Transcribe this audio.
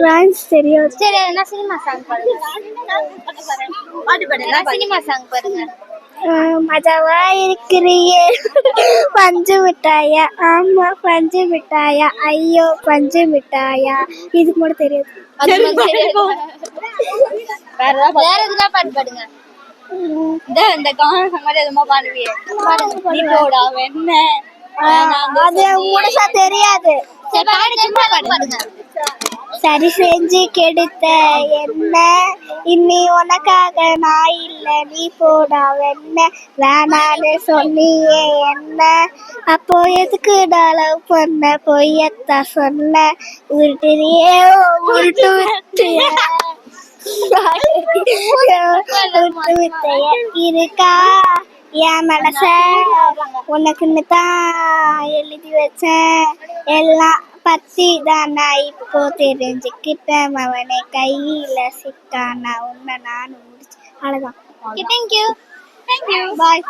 Rhymes தெரியாது. சரி நான் சினிமா சாங் பாடுங்க. பாட்டு பாடுங்க. சினிமா சாங் பாடுங்க. மஜாவா இருக்கிறியே பஞ்சு மிட்டாயா, ஆமா பஞ்சு மிட்டாயா, ஐயோ பஞ்சு மிட்டாயா. இதுக்கு மட்டும் தெரியாது. வேற எதுனா பாட்டு பாடுங்க. இந்த காமெடி மாதிரி எதுமா பாடுவியே. நீ போடா வெண்ண. அது முழுசா தெரியாது. சரி பாடு, சும்மா பாடுங்க. சரி செஞ்சு கெடுத்த என்ன, இன்னி உனக்காக நான் இல்ல, நீ போடா வெண்ண. வேணான்னு சொன்னியே என்ன, அப்போ எதுக்கு லவ் பண்ண, பொய்யத்தான் சொன்ன. உருட்டுறியே உருட்டு விட்டிய உருட்டு வித்தைய இருக்கா என் மனச, உனக்குன்னு தான் எழுதி வச்சேன். எல்லாம் பத்தி தான் நான் இப்போ தெரிஞ்சுக்கிட்டேன். அவனை கையில சிக்கானா உன்னை நானும் முடிச்சு. அவ்வளவுதான். Thank you. Bye.